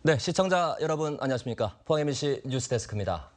네, 시청자 여러분 안녕하십니까. 포항 MBC 뉴스데스크입니다.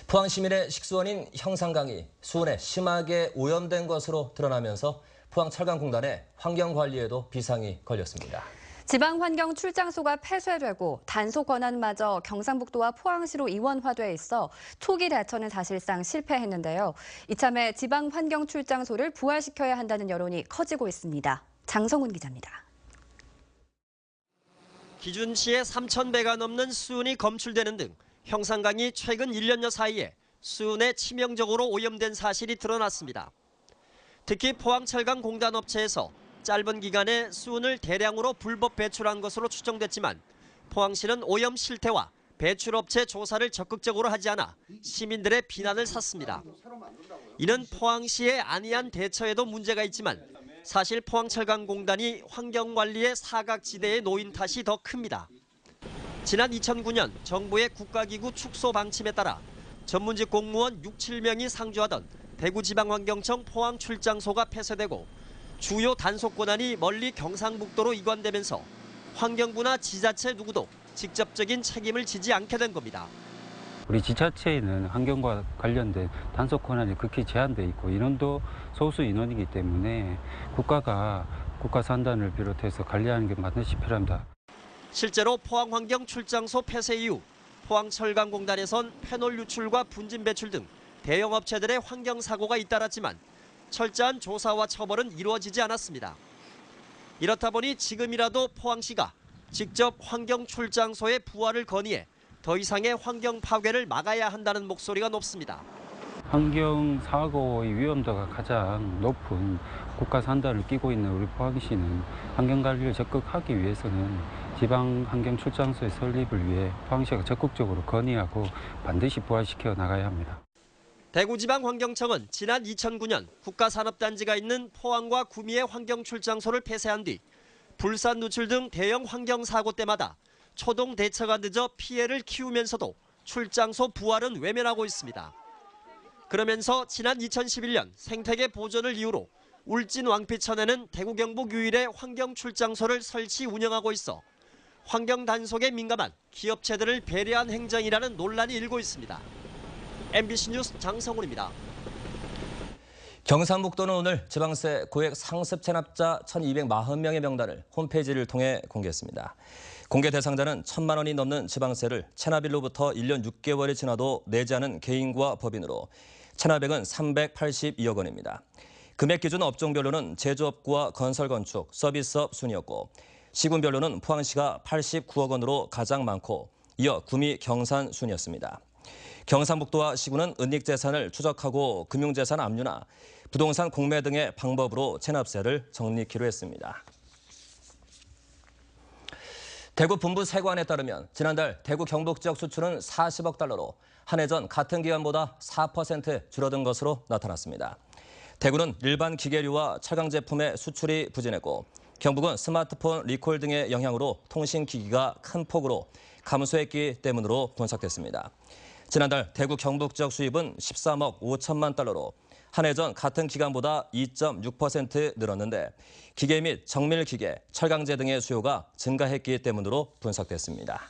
포항 시민의 식수원인 형산강이 수온에 심하게 오염된 것으로 드러나면서 포항철강공단의 환경관리에도 비상이 걸렸습니다. 지방환경출장소가 폐쇄되고 단속 권한마저 경상북도와 포항시로 이원화돼 있어 초기 대처는 사실상 실패했는데요. 이참에 지방환경출장소를 부활시켜야 한다는 여론이 커지고 있습니다. 장성훈 기자입니다. 기준치의 3,000배가 넘는 수은이 검출되는 등 형산강이 최근 1년여 사이에 수은에 치명적으로 오염된 사실이 드러났습니다. 특히 포항철강공단 업체에서 짧은 기간에 수은을 대량으로 불법 배출한 것으로 추정됐지만 포항시는 오염 실태와 배출업체 조사를 적극적으로 하지 않아 시민들의 비난을 샀습니다. 이는 포항시의 안이한 대처에도 문제가 있지만 사실 포항철강공단이 환경관리의 사각지대에 놓인 탓이 더 큽니다. 지난 2009년 정부의 국가기구 축소 방침에 따라 전문직 공무원 6, 7명이 상주하던 대구지방환경청 포항출장소가 폐쇄되고 주요 단속 권한이 멀리 경상북도로 이관되면서 환경부나 지자체 누구도 직접적인 책임을 지지 않게 된 겁니다. 우리 지자체에는 환경과 관련된 단속 권한이 극히 제한돼 있고 인원도 소수 인원이기 때문에 국가가 국가 산단을 비롯해서 관리하는 게 반드시 필요합니다. 실제로 포항환경출장소 폐쇄 이후 포항철강공단에선 페놀 유출과 분진 배출 등 대형 업체들의 환경사고가 잇따랐지만 철저한 조사와 처벌은 이루어지지 않았습니다. 이렇다 보니 지금이라도 포항시가 직접 환경출장소의 부활을 건의해 더 이상의 환경 파괴를 막아야 한다는 목소리가 높습니다. 환경사고의 위험도가 가장 높은 국가 산단을 끼고 있는 우리 포항시는 환경관리를 적극하기 위해서는 지방환경출장소의 설립을 위해 포항시가 적극적으로 건의하고 반드시 부활시켜 나가야 합니다. 대구지방환경청은 지난 2009년 국가산업단지가 있는 포항과 구미의 환경출장소를 폐쇄한 뒤 불산 누출 등 대형 환경사고 때마다 초동 대처가 늦어 피해를 키우면서도 출장소 부활은 외면하고 있습니다. 그러면서 지난 2011년 생태계 보전을 이유로 울진 왕피천에는 대구 경북 유일의 환경출장소를 설치 운영하고 있어 환경 단속에 민감한 기업체들을 배려한 행정이라는 논란이 일고 있습니다. MBC 뉴스 장성훈입니다. 경상북도는 오늘 지방세 고액 상습 체납자 1,240명의 명단을 홈페이지를 통해 공개했습니다. 공개 대상자는 1,000만 원이 넘는 지방세를 체납일로부터 1년 6개월이 지나도 내지 않은 개인과 법인으로 체납액은 382억 원입니다. 금액 기준 업종별로는 제조업과 건설 건축, 서비스업 순이었고 시군별로는 포항시가 89억 원으로 가장 많고 이어 구미, 경산 순이었습니다. 경상북도와 시군은 은닉재산을 추적하고 금융재산 압류나 부동산 공매 등의 방법으로 체납세를 적립키로 했습니다. 대구 분부 세관에 따르면 지난달 대구 경북 지역 수출은 40억 달러로 한 해 전 같은 기간보다 4% 줄어든 것으로 나타났습니다. 대구는 일반 기계류와 철강 제품의 수출이 부진했고 경북은 스마트폰 리콜 등의 영향으로 통신기기가 큰 폭으로 감소했기 때문으로 분석됐습니다. 지난달 대구 경북 지역 수입은 13억 5천만 달러로 한 해 전 같은 기간보다 2.6% 늘었는데 기계 및 정밀기계, 철강제 등의 수요가 증가했기 때문으로 분석됐습니다.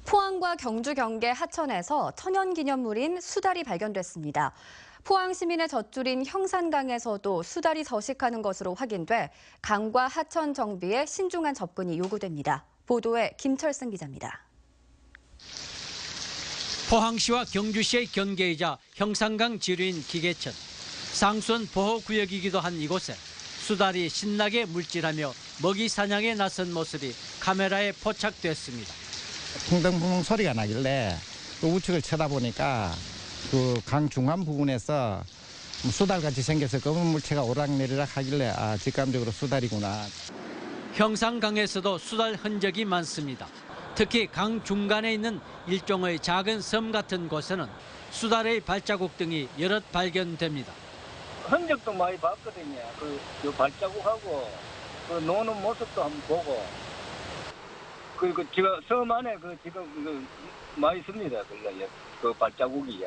포항과 경주 경계 하천에서 천연기념물인 수달이 발견됐습니다. 포항 시민의 젖줄인 형산강에서도 수달이 서식하는 것으로 확인돼 강과 하천 정비에 신중한 접근이 요구됩니다. 보도에 김철승 기자입니다. 포항시와 경주시의 경계이자 형산강 지류인 기계천, 상수원 보호구역이기도 한 이곳에 수달이 신나게 물질하며 먹이 사냥에 나선 모습이 카메라에 포착됐습니다. 풍덩풍덩 소리가 나길래 그 우측을 쳐다보니까 그 강 중간 부분에서 수달같이 생겨서 검은 물체가 오락내리락 하길래 직감적으로 수달이구나. 형산강에서도 수달 흔적이 많습니다. 특히 강 중간에 있는 일종의 작은 섬 같은 곳에는 수달의 발자국 등이 여럿 발견됩니다. 흔적도 많이 봤거든요. 그 발자국하고 그 노는 모습도 한번 보고 지금 섬 안에 지금 많이 있습니다. 그 발자국이.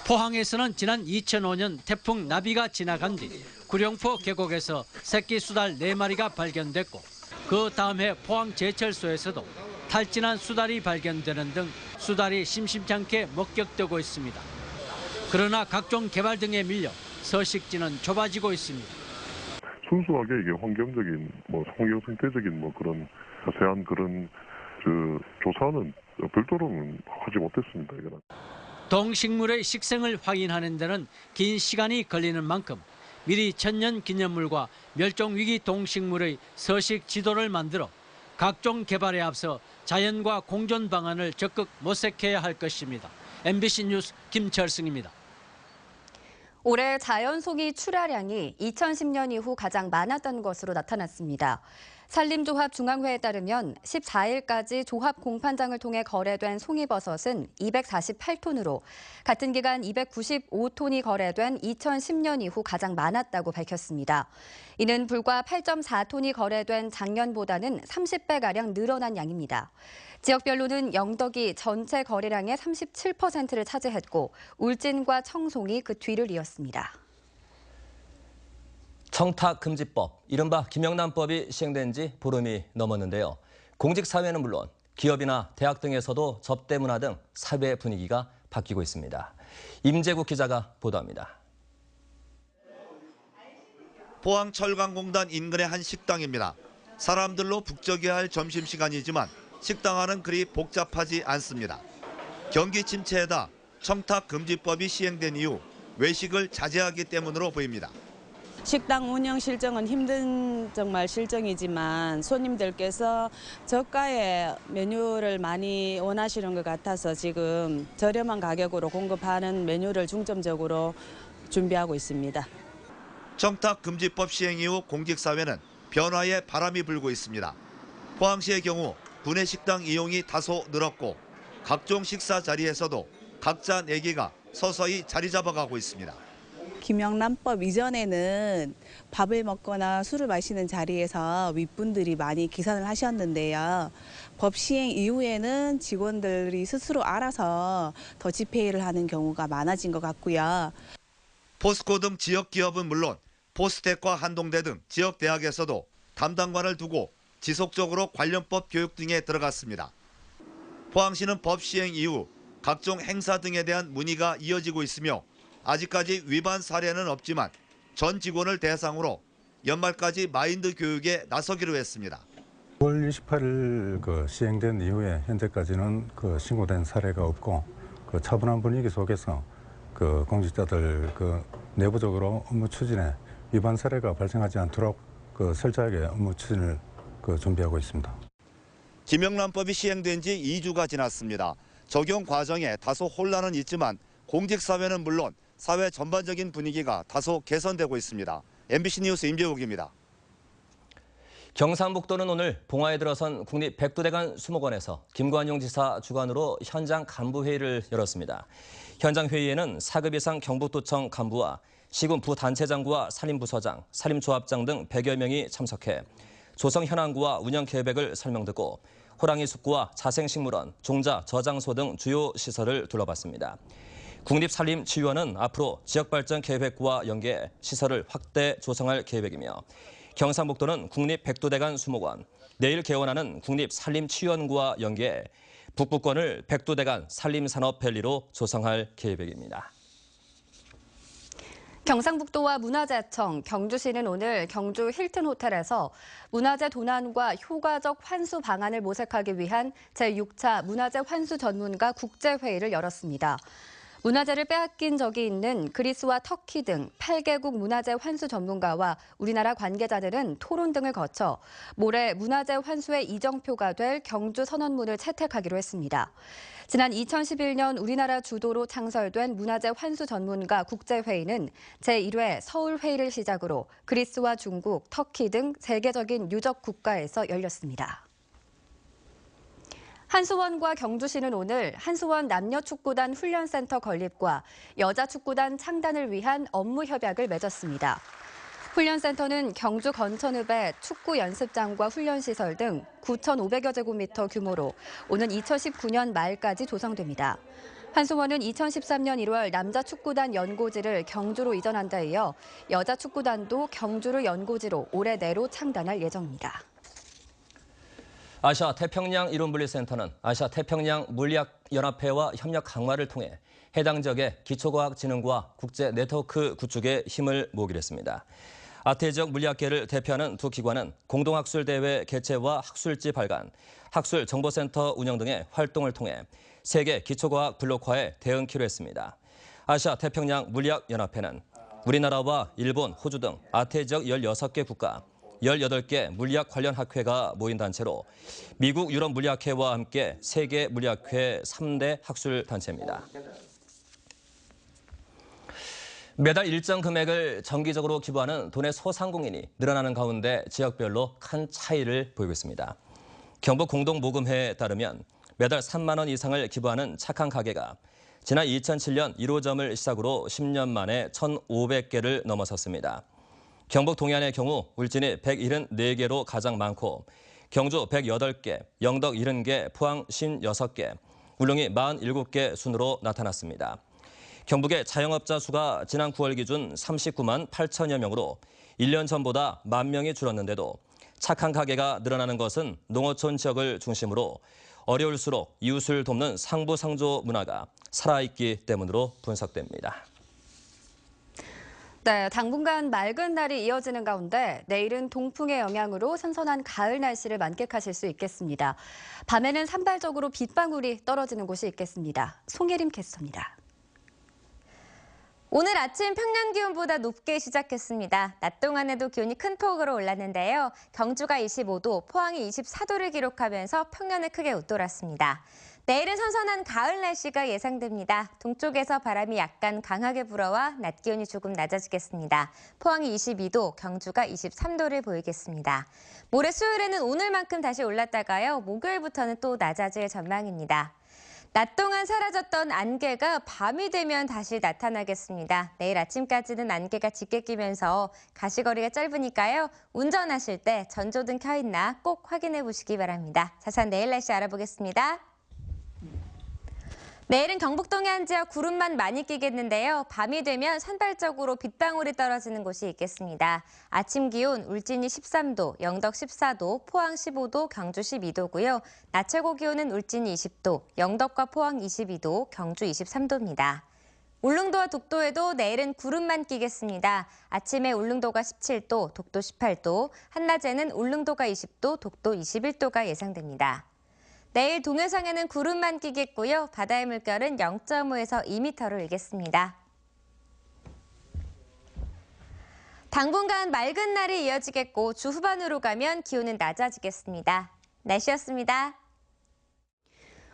포항에서는 지난 2005년 태풍 나비가 지나간 뒤 구룡포 계곡에서 새끼 수달 4마리가 발견됐고 그 다음 해 포항제철소에서도 탈진한 수달이 발견되는 등 수달이 심심찮게 목격되고 있습니다. 그러나 각종 개발 등에 밀려 서식지는 좁아지고 있습니다. 순수하게 이게 환경적인, 환경 생태적인 그런 자세한 그런 조사는 별도로는 하지 못했습니다. 이거는. 동식물의 식생을 확인하는 데는 긴 시간이 걸리는 만큼 미리 천년기념물과 멸종위기 동식물의 서식 지도를 만들어 각종 개발에 앞서 자연과 공존 방안을 적극 모색해야 할 것입니다. MBC 뉴스 김철승입니다. 올해 자연송이 출하량이 2010년 이후 가장 많았던 것으로 나타났습니다. 산림조합중앙회에 따르면 14일까지 조합 공판장을 통해 거래된 송이버섯은 248톤으로 같은 기간 295톤이 거래된 2010년 이후 가장 많았다고 밝혔습니다. 이는 불과 8.4톤이 거래된 작년보다는 30배가량 늘어난 양입니다. 지역별로는 영덕이 전체 거래량의 37%를 차지했고 울진과 청송이 그 뒤를 이었습니다. 청탁금지법, 이른바 김영란법이 시행된 지 보름이 넘었는데요. 공직사회는 물론 기업이나 대학 등에서도 접대 문화 등 사회 분위기가 바뀌고 있습니다. 임재국 기자가 보도합니다. 포항철강공단 인근의 한 식당입니다. 사람들로 북적여야 할 점심시간이지만 식당 안은 그리 복잡하지 않습니다. 경기 침체에다 청탁금지법이 시행된 이후 외식을 자제하기 때문으로 보입니다. 식당 운영 실정은 힘든 정말 실정이지만 손님들께서 저가의 메뉴를 많이 원하시는 것 같아서 지금 저렴한 가격으로 공급하는 메뉴를 중점적으로 준비하고 있습니다. 청탁금지법 시행 이후 공직사회는 변화의 바람이 불고 있습니다. 포항시의 경우 구내식당 이용이 다소 늘었고 각종 식사 자리에서도 각자 내기가 서서히 자리 잡아가고 있습니다. 김영란법 이전에는 밥을 먹거나 술을 마시는 자리에서 윗분들이 많이 계산을 하셨는데요. 법 시행 이후에는 직원들이 스스로 알아서 더치페이를 하는 경우가 많아진 것 같고요. 포스코 등 지역 기업은 물론 포스텍과 한동대 등 지역 대학에서도 담당관을 두고 지속적으로 관련법 교육 등에 들어갔습니다. 포항시는 법 시행 이후 각종 행사 등에 대한 문의가 이어지고 있으며 아직까지 위반 사례는 없지만 전 직원을 대상으로 연말까지 마인드 교육에 나서기로 했습니다. 9월 28일 시행된 이후에 현재까지는 신고된 사례가 없고 차분한 분위기 속에서 공직자들 내부적으로 업무 추진에 위반 사례가 발생하지 않도록 철저하게 업무 추진을 준비하고 있습니다. 김영란법이 시행된 지 2주가 지났습니다. 적용 과정에 다소 혼란은 있지만 공직사회는 물론 사회 전반적인 분위기가 다소 개선되고 있습니다. MBC 뉴스 임재욱입니다. 경상북도는 오늘 봉화에 들어선 국립백두대간 수목원에서 김관용 지사 주관으로 현장 간부회의를 열었습니다. 현장 회의에는 4급 이상 경북도청 간부와 시군 부단체장과 산림부서장, 산림조합장 등 100여 명이 참석해 조성 현황구와 운영 계획을 설명듣고 호랑이 숲구와 자생식물원, 종자, 저장소 등 주요 시설을 둘러봤습니다. 국립산림치유원은 앞으로 지역발전 계획과 연계해 시설을 확대 조성할 계획이며 경상북도는 국립백두대간 수목원, 내일 개원하는 국립산림치유원과 연계해 북부권을 백두대간 산림산업밸리로 조성할 계획입니다. 경상북도와 문화재청, 경주시는 오늘 경주 힐튼 호텔에서 문화재 도난과 효과적 환수 방안을 모색하기 위한 제6차 문화재 환수 전문가 국제회의를 열었습니다. 문화재를 빼앗긴 적이 있는 그리스와 터키 등 8개국 문화재 환수 전문가와 우리나라 관계자들은 토론 등을 거쳐 모레 문화재 환수의 이정표가 될 경주 선언문을 채택하기로 했습니다. 지난 2011년 우리나라 주도로 창설된 문화재 환수 전문가 국제회의는 제1회 서울회의를 시작으로 그리스와 중국, 터키 등 세계적인 유적 국가에서 열렸습니다. 한수원과 경주시는 오늘 한수원 남녀축구단 훈련센터 건립과 여자축구단 창단을 위한 업무 협약을 맺었습니다. 훈련센터는 경주 건천읍의 축구 연습장과 훈련시설 등 9,500여 제곱미터 규모로 오는 2019년 말까지 조성됩니다. 한수원은 2013년 1월 남자축구단 연고지를 경주로 이전한 데 이어 여자축구단도 경주를 연고지로 올해 내로 창단할 예정입니다. 아시아 태평양 이론분리센터는 아시아 태평양 물리학연합회와 협력 강화를 통해 해당 지역의 기초과학진흥과 국제 네트워크 구축에 힘을 모으기로 했습니다. 아태 지역 물리학계를 대표하는 두 기관은 공동학술대회 개최와 학술지 발간, 학술정보센터 운영 등의 활동을 통해 세계 기초과학 블록화에 대응키로 했습니다. 아시아 태평양 물리학연합회는 우리나라와 일본, 호주 등 아태 지역 16개 국가, 18개 물리학 관련 학회가 모인 단체로 미국 유럽 물리학회와 함께 세계 물리학회 3대 학술 단체입니다. 매달 일정 금액을 정기적으로 기부하는 돈의 소상공인이 늘어나는 가운데 지역별로 큰 차이를 보이고 있습니다. 경북 공동모금회에 따르면 매달 3만 원 이상을 기부하는 착한 가게가 지난 2007년 1호점을 시작으로 10년 만에 1,500개를 넘어섰습니다. 경북 동해안의 경우 울진이 174개로 가장 많고 경주 108개, 영덕 70개, 포항 56개, 울릉이 47개 순으로 나타났습니다. 경북의 자영업자 수가 지난 9월 기준 39만 8천여 명으로 1년 전보다 1만 명이 줄었는데도 착한 가게가 늘어나는 것은 농어촌 지역을 중심으로 어려울수록 이웃을 돕는 상부상조 문화가 살아있기 때문으로 분석됩니다. 네, 당분간 맑은 날이 이어지는 가운데 내일은 동풍의 영향으로 선선한 가을 날씨를 만끽하실 수 있겠습니다. 밤에는 산발적으로 빗방울이 떨어지는 곳이 있겠습니다. 송예림 캐스터입니다. 오늘 아침 평년 기온보다 높게 시작했습니다. 낮 동안에도 기온이 큰 폭으로 올랐는데요. 경주가 25도, 포항이 24도를 기록하면서 평년을 크게 웃돌았습니다. 내일은 선선한 가을 날씨가 예상됩니다. 동쪽에서 바람이 약간 강하게 불어와 낮 기온이 조금 낮아지겠습니다. 포항이 22도, 경주가 23도를 보이겠습니다. 모레 수요일에는 오늘만큼 다시 올랐다가요. 목요일부터는 또 낮아질 전망입니다. 낮 동안 사라졌던 안개가 밤이 되면 다시 나타나겠습니다. 내일 아침까지는 안개가 짙게 끼면서 가시거리가 짧으니까요. 운전하실 때 전조등 켜있나 꼭 확인해 보시기 바랍니다. 자세한 내일 날씨 알아보겠습니다. 내일은 경북 동해안 지역 구름만 많이 끼겠는데요. 밤이 되면 산발적으로 빗방울이 떨어지는 곳이 있겠습니다. 아침 기온 울진이 13도, 영덕 14도, 포항 15도, 경주 12도고요. 낮 최고 기온은 울진이 20도, 영덕과 포항 22도, 경주 23도입니다. 울릉도와 독도에도 내일은 구름만 끼겠습니다. 아침에 울릉도가 17도, 독도 18도, 한낮에는 울릉도가 20도, 독도 21도가 예상됩니다. 내일 동해상에는 구름만 끼겠고요. 바다의 물결은 0.5에서 2m로 일겠습니다. 당분간 맑은 날이 이어지겠고 주 후반으로 가면 기온은 낮아지겠습니다. 날씨였습니다.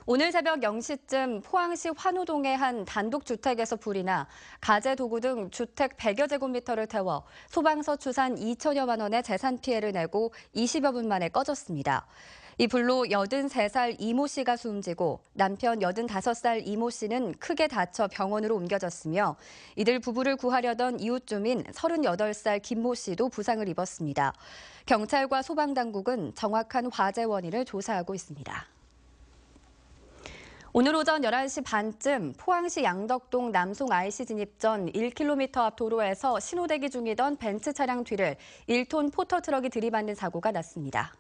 오늘 새벽 0시쯤 포항시 환호동의 한 단독주택에서 불이 나 가재 도구 등 주택 100여 제곱미터를 태워 소방서 추산 2천여만 원의 재산 피해를 내고 20여 분 만에 꺼졌습니다. 이 불로 83살 이모 씨가 숨지고 남편 85살 이모 씨는 크게 다쳐 병원으로 옮겨졌으며 이들 부부를 구하려던 이웃 주민 38살 김모 씨도 부상을 입었습니다. 경찰과 소방당국은 정확한 화재 원인을 조사하고 있습니다. 오늘 오전 11시 반쯤 포항시 양덕동 남송 IC 진입 전 1km 앞 도로에서 신호대기 중이던 벤츠 차량 뒤를 1톤 포터트럭이 들이받는 사고가 났습니다.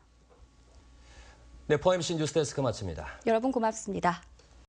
네, 포항 MC 뉴스데스크 마칩니다. 여러분 고맙습니다.